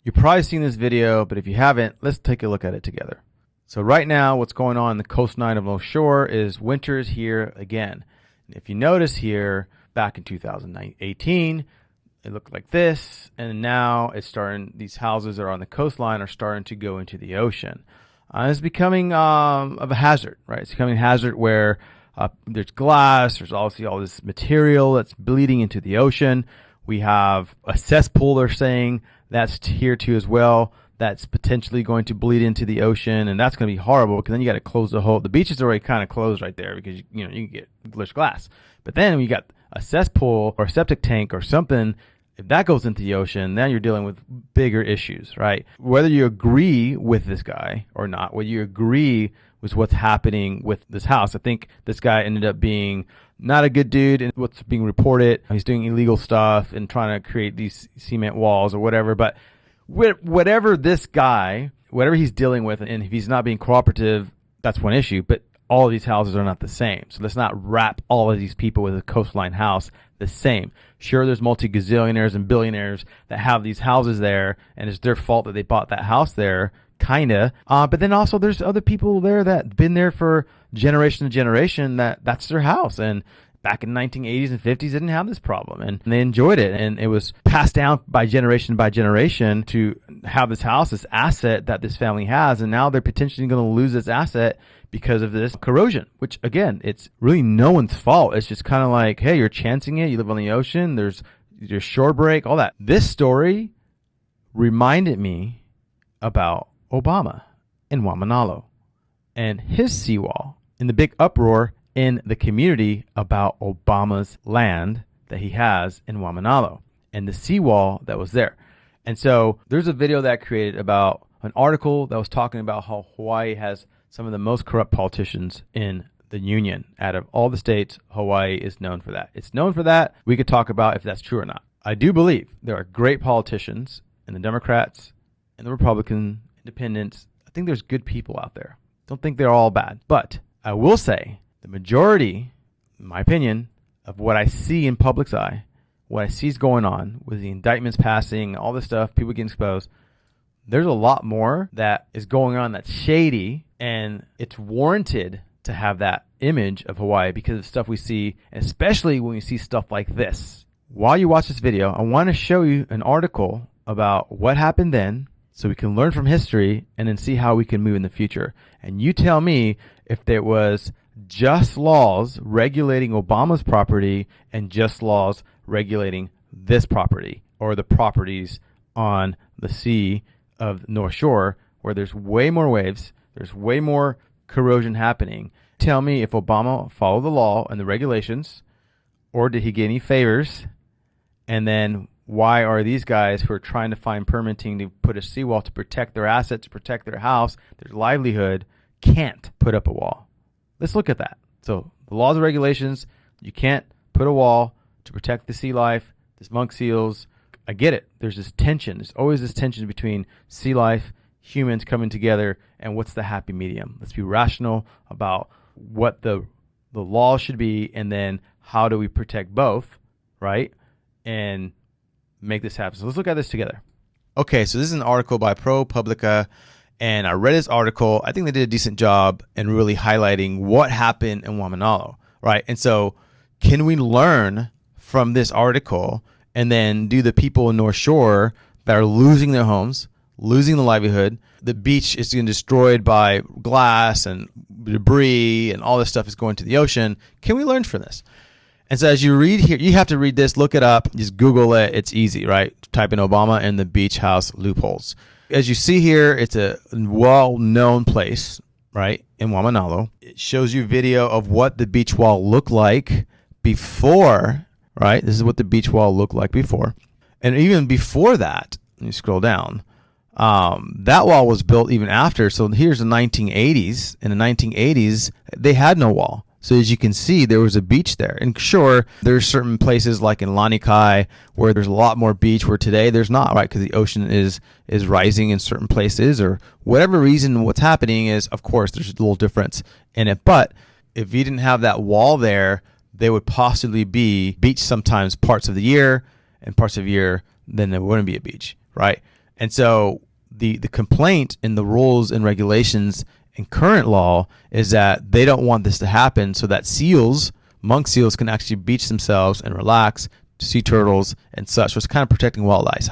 You've probably seen this video, but if you haven't, let's take a look at it together. So right now, what's going on in the coastline of North Shore is winter is here again. And if you notice here, back in 2018, it looked like this, and now it's starting, these houses that are on the coastline are starting to go into the ocean. It's becoming of a hazard, right? It's becoming a hazard where there's glass, there's obviously all this material that's bleeding into the ocean. We have a cesspool, they're saying, that's here too as well. That's potentially going to bleed into the ocean, and that's going to be horrible because then you got to close the whole. The beach is already kind of closed right there because you can get glitched glass. But then when you got a cesspool or a septic tank or something, if that goes into the ocean, then you're dealing with bigger issues, right? Whether you agree with this guy or not, whether you agree with what's happening with this house, I think this guy ended up being not a good dude in what's being reported. He's doing illegal stuff and trying to create these cement walls or whatever. But whatever this guy, whatever he's dealing with, and if he's not being cooperative, that's one issue. But all of these houses are not the same. So let's not wrap all of these people with a coastline house the same. Sure, there's multi-gazillionaires and billionaires that have these houses there, and it's their fault that they bought that house there, kind of. But then also there's other people there that been there for generation to generation that's their house. And back in the 1980s and 50s, they didn't have this problem, and they enjoyed it. And it was passed down by generation to have this house, this asset that this family has. And now they're potentially going to lose this asset because of this corrosion, which again, it's really no one's fault. It's just kind of like, hey, you're chancing it. You live on the ocean. There's your shore break, all that. This story reminded me about Obama in Wamanalo and his seawall and the big uproar in the community about Obama's land that he has in Wamanalo and the seawall that was there. And so there's a video that I created about an article that was talking about how Hawaii has some of the most corrupt politicians in the union. Out of all the states, Hawaii is known for that. It's known for that. We could talk about if that's true or not. I do believe there are great politicians in the Democrats and the Republican independents. I think there's good people out there. Don't think they're all bad. But I will say the majority, in my opinion, of what I see in public's eye, what I see is going on with the indictments passing, all this stuff, people getting exposed, there's a lot more that is going on that's shady, and it's warranted to have that image of Hawaii because of stuff we see, especially when we see stuff like this. While you watch this video, I want to show you an article about what happened then so we can learn from history and then see how we can move in the future. And you tell me if there was just laws regulating Obama's property and just laws regulating this property or the properties on the sea of North Shore where there's way more waves, there's way more corrosion happening. Tell me if Obama followed the law and the regulations, or did he get any favors? And then why are these guys who are trying to find permitting to put a seawall to protect their assets, to protect their house, their livelihood, can't put up a wall? Let's look at that. So the laws and regulations, you can't put a wall to protect the sea life, the monk seals. I get it. There's this tension. There's always this tension between sea life, humans coming together, and what's the happy medium. Let's be rational about what the law should be, and then how do we protect both, right? And make this happen. So let's look at this together. Okay, so this is an article by ProPublica, and I read this article. I think they did a decent job in really highlighting what happened in Wamanalo, right? And so can we learn from this article, and then do the people in North Shore that are losing their homes, losing the livelihood, the beach is getting destroyed by glass and debris and all this stuff is going to the ocean. Can we learn from this? And so as you read here, you have to read this, look it up, just Google it. It's easy, right? Type in Obama and the beach house loopholes. As you see here, it's a well-known place, right, in Wamanalo. It shows you video of what the beach wall looked like before, right? This is what the beach wall looked like before. And even before that, you scroll down, that wall was built even after. So here's the 1980s. In the 1980s, they had no wall. So as you can see, there was a beach there. And sure, there's certain places like in Lanikai where there's a lot more beach where today there's not, right? Because the ocean is rising in certain places, or whatever reason what's happening is, of course, there's a little difference in it. But if you didn't have that wall there, there would possibly be beach sometimes parts of the year, and parts of the year then there wouldn't be a beach, right? And so the complaint in the rules and regulations in current law is that they don't want this to happen so that monk seals can actually beach themselves and relax, sea turtles and such. So it's kind of protecting wildlife.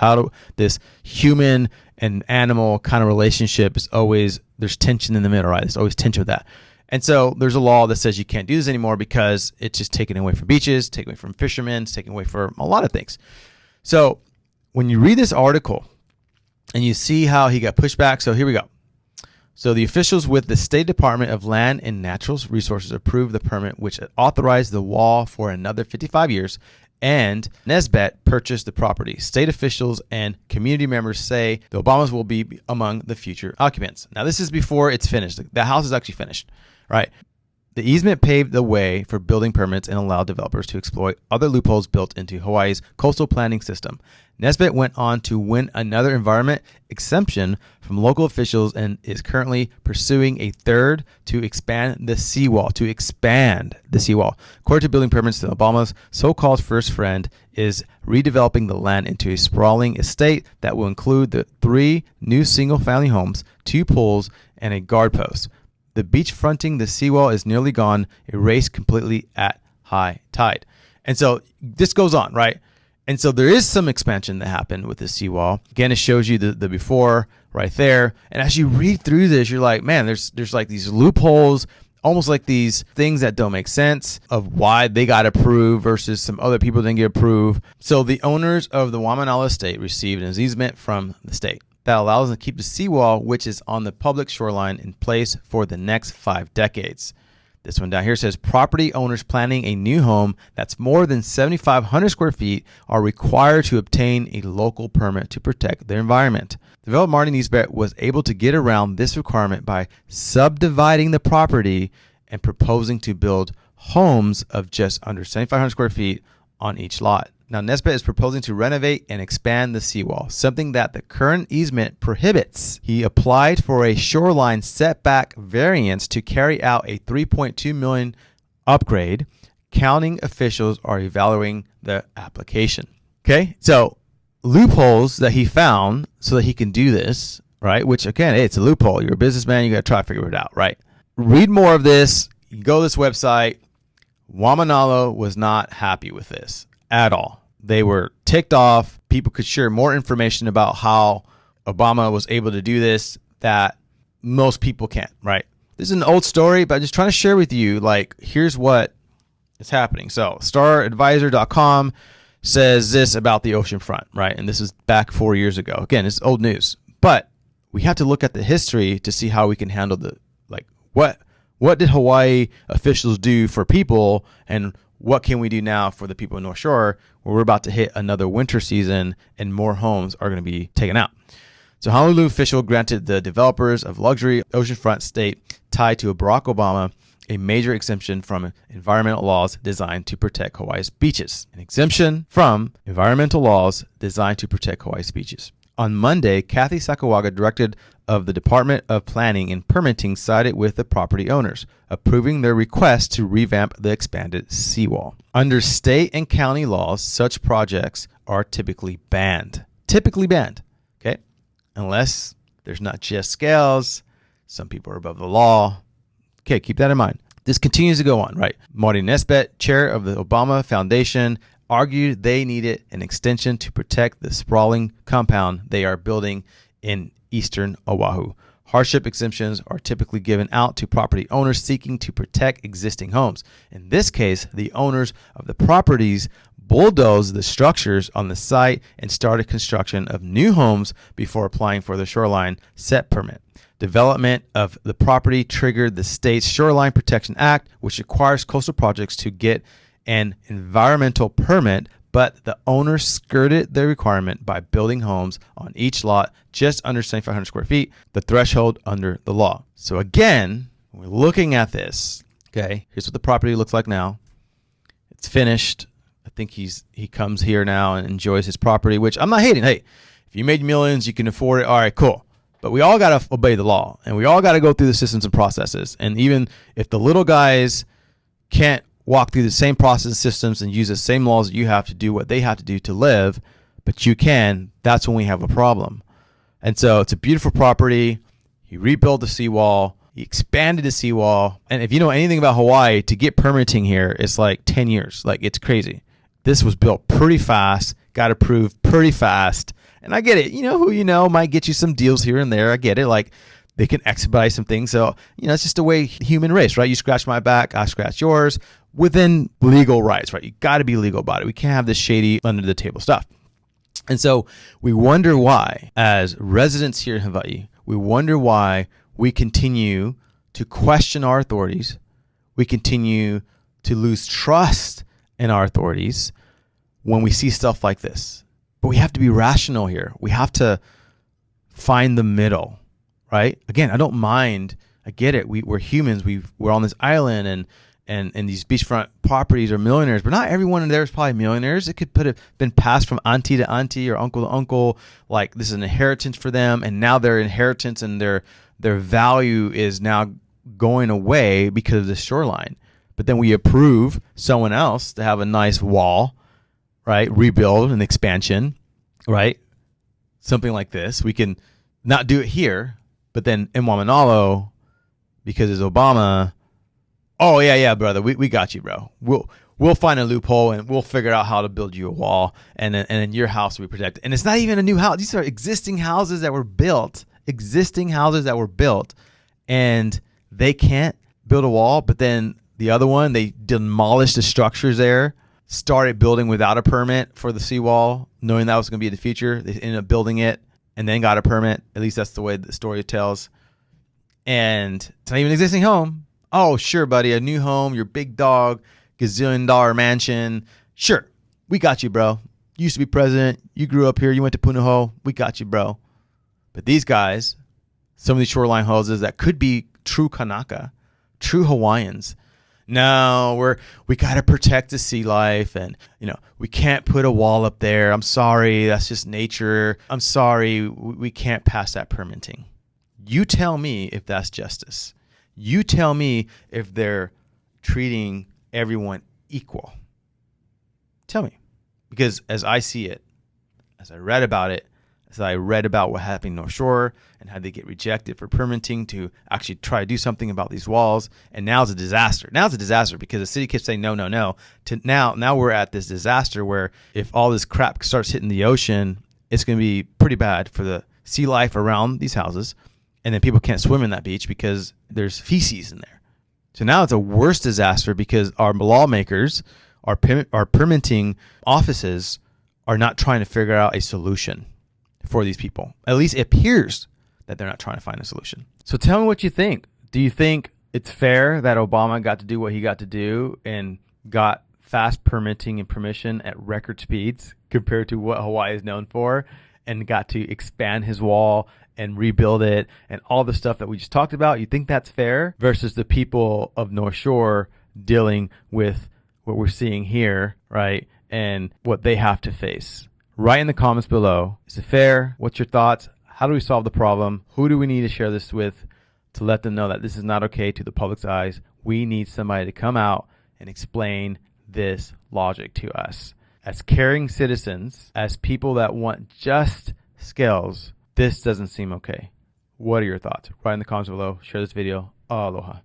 This human and animal kind of relationship is always, there's tension in the middle, right? There's always tension with that. And so there's a law that says you can't do this anymore because it's just taken away from beaches, taken away from fishermen, it's taken away from a lot of things. So when you read this article and you see how he got pushed back, so here we go. So the officials with the State Department of Land and Natural Resources approved the permit which authorized the wall for another 55 years, and Nesbitt purchased the property. State officials and community members say the Obamas will be among the future occupants. Now, this is before it's finished. The house is actually finished, right? The easement paved the way for building permits and allowed developers to exploit other loopholes built into Hawaii's coastal planning system. Nesbitt went on to win another environment exemption from local officials and is currently pursuing a third to expand the seawall. According to building permits, the Obama's so-called first friend is redeveloping the land into a sprawling estate that will include the 3 new single-family homes, 2 pools, and a guard post. The beach fronting the seawall is nearly gone, erased completely at high tide. And so this goes on, right? And so there is some expansion that happened with the seawall. Again, it shows you the before right there. And as you read through this, you're like, man, there's like these loopholes, almost like these things that don't make sense of why they got approved versus some other people didn't get approved. So the owners of the Waimanalo estate received an easement from the state that allows them to keep the seawall, which is on the public shoreline, in place for the next 5 decades. This one down here says property owners planning a new home that's more than 7,500 square feet are required to obtain a local permit to protect their environment. Developer Marty Nesbitt was able to get around this requirement by subdividing the property and proposing to build homes of just under 7,500 square feet on each lot. Now, Nesbitt is proposing to renovate and expand the seawall, something that the current easement prohibits. He applied for a shoreline setback variance to carry out a $3.2 million upgrade. County officials are evaluating the application. Okay, so loopholes that he found so that he can do this, right? Which, again, hey, it's a loophole. You're a businessman. You got to try to figure it out, right? Read more of this. You go to this website. Waimanalo was not happy with this at all. They were ticked off. People could share more information about how Obama was able to do this that most people can't, right? This is an old story, but I'm just trying to share with you, like, here's what is happening. So staradvisor.com says this about the ocean front, right? And this is back 4 years ago. Again, it's old news, but we have to look at the history to see how we can handle what did Hawaii officials do for people, and what can we do now for the people in North Shore, where we're about to hit another winter season and more homes are going to be taken out. So Honolulu official granted the developers of luxury oceanfront state tied to Barack Obama a major exemption from environmental laws designed to protect Hawaii's beaches. An exemption from environmental laws designed to protect Hawaii's beaches. On Monday, Kathy Sakawaga, director of the Department of Planning and Permitting, sided with the property owners, approving their request to revamp the expanded seawall. Under state and county laws, such projects are typically banned. Okay? Unless there's not just scales, some people are above the law. Okay, keep that in mind. This continues to go on, right? Marty Nesbitt, chair of the Obama Foundation, argued they needed an extension to protect the sprawling compound they are building in eastern Oahu. Hardship exemptions are typically given out to property owners seeking to protect existing homes. In this case, the owners of the properties bulldozed the structures on the site and started construction of new homes before applying for the shoreline set permit. Development of the property triggered the state's Shoreline Protection Act, which requires coastal projects to get an environmental permit, but the owner skirted the requirement by building homes on each lot just under 7,500 square feet, the threshold under the law. So again, when we're looking at this, okay, here's what the property looks like now. It's finished. I think he comes here now and enjoys his property, which I'm not hating. Hey, if you made millions, you can afford it. All right, cool. But we all got to obey the law, and we all got to go through the systems and processes. And even if the little guys can't walk through the same process and systems and use the same laws that you have to do what they have to do to live, but you can, that's when we have a problem. And so it's a beautiful property. He rebuilt the seawall. He expanded the seawall. And if you know anything about Hawaii, to get permitting here, it's like 10 years. Like, it's crazy. This was built pretty fast, got approved pretty fast. And I get it. You know who you know might get you some deals here and there. I get it. Like, they can expedite some things. So, it's just a way human race, right? You scratch my back, I scratch yours within legal rights, right? You got to be legal about it. We can't have this shady under the table stuff. And so we wonder why, as residents here in Hawaii, we wonder why we continue to question our authorities. We continue to lose trust in our authorities when we see stuff like this. But we have to be rational here. We have to find the middle, right? Again, I don't mind. I get it. We're humans. We're on this island, and these beachfront properties are millionaires, but not everyone in there is probably millionaires. It could have been passed from auntie to auntie or uncle to uncle. Like, this is an inheritance for them, and now their inheritance and their value is now going away because of the shoreline. But then we approve someone else to have a nice wall, right? Rebuild an expansion, right? Something like this. We can not do it here, but then in Waimanalo, because it's Obama, oh yeah, brother, we got you, bro. We'll find a loophole and we'll figure out how to build you a wall, and then your house will be protected. And it's not even a new house. These are existing houses that were built, and they can't build a wall. But then the other one, they demolished the structures there, started building without a permit for the seawall, knowing that was going to be in the future. They ended up building it and then got a permit. At least that's the way the story tells. And it's not even an existing home. Oh, sure, buddy, a new home, your big dog, gazillion-dollar mansion. Sure, we got you, bro. You used to be president. You grew up here. You went to Punahou. We got you, bro. But these guys, some of these shoreline houses that could be true Kanaka, true Hawaiians. No, we got to protect the sea life, and we can't put a wall up there. I'm sorry, that's just nature. I'm sorry, we can't pass that permitting. You tell me if that's justice. You tell me if they're treating everyone equal. Tell me, because as I see it, as I read about it, as I read about what happened in North Shore and how they get rejected for permitting to actually try to do something about these walls. And now it's a disaster. Now it's a disaster because the city keeps saying no. To now we're at this disaster where if all this crap starts hitting the ocean, it's going to be pretty bad for the sea life around these houses. And then people can't swim in that beach because there's feces in there. So now it's a worse disaster because our lawmakers, our permitting offices are not trying to figure out a solution for these people. At least it appears that they're not trying to find a solution. So tell me what you think. Do you think it's fair that Obama got to do what he got to do and got fast permitting and permission at record speeds compared to what Hawaii is known for, and got to expand his wall and rebuild it and all the stuff that we just talked about? You think that's fair versus the people of North Shore dealing with what we're seeing here, right? And what they have to face? Write in the comments below. Is it fair? What's your thoughts? How do we solve the problem? Who do we need to share this with to let them know that this is not okay to the public's eyes? We need somebody to come out and explain this logic to us. As caring citizens, as people that want just scales, this doesn't seem okay. What are your thoughts? Write in the comments below. Share this video. Aloha.